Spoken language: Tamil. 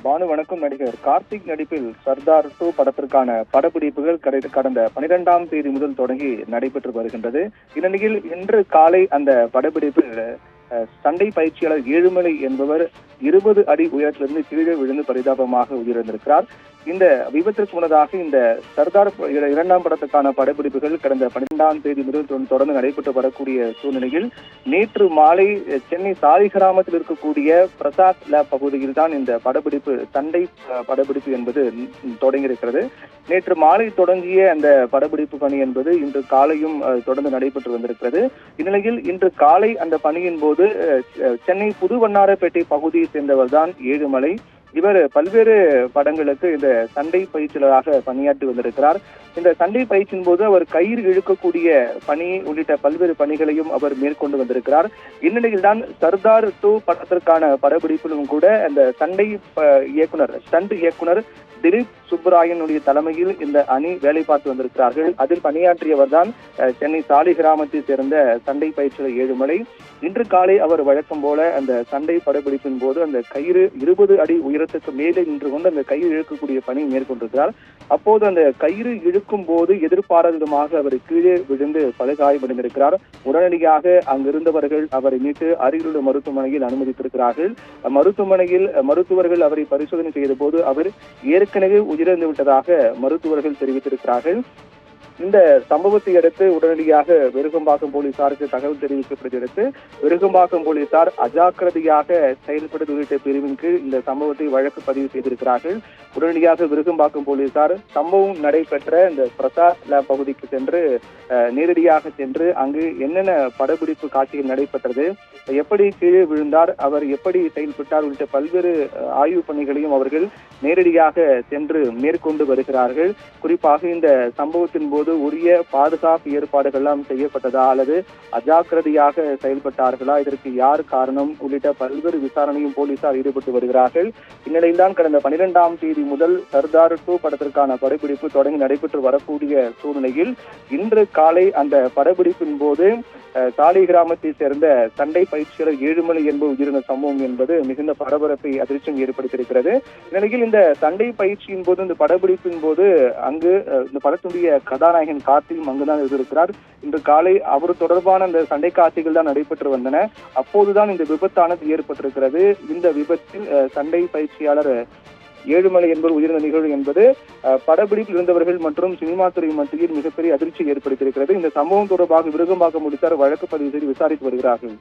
பானு வணக்கம். நடிகர் கார்த்திக் நடிப்பில் சர்தார் 2 படத்திற்கான படப்பிடிப்புகள் கடந்த 12ஆம் தேதி முதல் தொடங்கி நடைபெற்று வருகின்றது. இந்நிலையில் இன்று காலை அந்த படப்பிடிப்பில் சண்டை பயிற்சியாளர் ஏழுமலை என்பவர் 20 அடி உயரத்திலிருந்து கீழே விழுந்து பரிதாபமாக உயிரிழந்திருக்கிறார். இந்த விபத்திற்கு முன்னதாக இந்த சர்தார் 2ஆம் படத்துக்கான படப்பிடிப்புகள் கடந்த 12ஆம் தேதி முதல் தொடர்ந்து நடைபெற்று வரக்கூடிய சூழ்நிலையில் நேற்று மாலை சென்னை சாலிகிராமத்தில் இருக்கக்கூடிய பிரசாத் லேப் பகுதியில் தான் இந்த படப்பிடிப்பு சண்டை படப்பிடிப்பு என்பது தொடங்கியிருக்கிறது. நேற்று மாலை தொடங்கிய அந்த படப்பிடிப்பு பணி என்பது இன்று காலையும் தொடர்ந்து நடைபெற்று வந்திருக்கிறது. இந்நிலையில் இன்று காலை அந்த பணியின் போது சென்னை புதுவண்ணாரப்பேட்டை பகுதியை சேர்ந்தவர் தான் ஏழுமலை. இவர் பல்வேறு படங்களுக்கு இந்த சண்டை பயிற்சியாளராக பணியாற்றி வந்திருக்கிறார். இந்த சண்டை பயிற்சியின் போது அவர் கயிறு இழுக்கக்கூடிய பணி உள்ளிட்ட பல்வேறு பணிகளையும் அவர் மேற்கொண்டு வந்திருக்கிறார். இந்நிலையில் தான் சர்தார் 2 படத்திற்கான படப்பிடிப்பிலும் கூட அந்த ஸ்டண்ட் இயக்குனர் திலீப் சுப்புராயனுடைய தலைமையில் இந்த அணி வேலை பார்த்து வந்திருக்கிறார்கள். அதில் பணியாற்றியவர் தான் சென்னை சாலிகிராமத்தை சேர்ந்த சண்டை பயிற்சியாளர் ஏழுமலை. இன்று காலை அவர் வழக்கம் போல அந்த சண்டை படப்பிடிப்பின் போது அந்த கயிறு 20 அடி உயரத்துக்கு மேலே நின்று கொண்டு அந்த கயிறு இழுக்கக்கூடிய பணி மேற்கொண்டிருக்கிறார். அப்போது அந்த கயிறு இழுக்கும் போது எதிர்பாராத விதமாக அவர் கீழே விழுந்து படுகாயமடைந்திருக்கிறார். உடனடியாக அங்கிருந்தவர்கள் அவரை மீட்டு அருகிலுள்ள மருத்துவமனையில் அனுமதித்திருக்கிறார்கள். மருத்துவர்கள் அவரை பரிசோதனை செய்த போது அவர் ஏற்கனவே உயிரிழந்து விட்டதாக மருத்துவர்கள் தெரிவித்திருக்கிறார்கள். இந்த சம்பவத்தை அடுத்து உடனடியாக விருகம்பாக்கம் போலீசாருக்கு தகவல் தெரிவிக்கப்பட்டதை விருகம்பாக்கம் போலீசார் அஜாக்கிரதையாக செயல்படுவது உள்ளிட்ட பிரிவின் கீழ் இந்த சம்பவத்தை வழக்கு பதிவு செய்திருக்கிறார்கள். உடனடியாக விருகம்பாக்கம் போலீசார் சம்பவம் நடைபெற்ற இந்த பிரசாத் லேப் பகுதிக்கு சென்று நேரடியாக சென்று அங்கு என்னென்ன படப்பிடிப்பு காட்சிகள் நடைபெற்றது, எப்படி கீழே விழுந்தார், அவர் எப்படி செயல்பட்டார் உள்ளிட்ட பல்வேறு ஆய்வு பணிகளையும் அவர்கள் நேரடியாக சென்று மேற்கொண்டு வருகிறார்கள். குறிப்பாக இந்த சம்பவத்தின் போது உரிய பாதுகாப்பு ஏற்பாடுகள் எல்லாம் செய்யப்பட்டதா அல்லது அஜாக்கிரதையாக செயல்பட்டார்களா, இதற்கு யார் காரணம் உள்ளிட்ட பல்வேறு விசாரணையும் போலீசார் ஈடுபட்டு வருகிறார்கள். இந்நிலையில்தான் கடந்த 12ஆம் தேதி முதல் சர்தார் 2 படத்திற்கான படப்பிடிப்பு தொடங்கி நடைபெற்று வரக்கூடிய சூழ்நிலையில் இன்று காலை அந்த படப்பிடிப்பின் போது சாலிகிராமத்தை சேர்ந்த சண்டை பயிற்சியாளர் ஏழுமலை என்பவர் உயிரிழந்த சம்பவம் என்பது மிகுந்த பரபரப்பை அதிர்ச்சியும் ஏற்படுத்தியிருக்கிறது. இந்நிலையில் இந்த சண்டை பயிற்சியின் போது இந்த படப்பிடிப்பின் போது அங்கு இந்த படத்துடைய கதாநாயகன் கார்த்திக் அங்குதான் இருந்திருக்கிறார். இன்று காலை அவர் தொடர்பான அந்த சண்டை காட்சிகள் தான் நடைபெற்று வந்தன. அப்போதுதான் இந்த விபத்தானது ஏற்பட்டிருக்கிறது. இந்த விபத்தில் சண்டை பயிற்சியாளர் ஏழுமலை என்பவர் உயிரிழந்த நிகழ்வு என்பது படப்பிடிப்பில் இருந்தவர்கள் மற்றும் சினிமா துறை மத்தியில் மிகப்பெரிய அதிர்ச்சி ஏற்படுத்தியிருக்கிறது. இந்த சம்பவம் தொடர்பாக விருகம்பாக்கம் போலீசார் வழக்கு பதிவு செய்து விசாரித்து வருகிறார்கள்.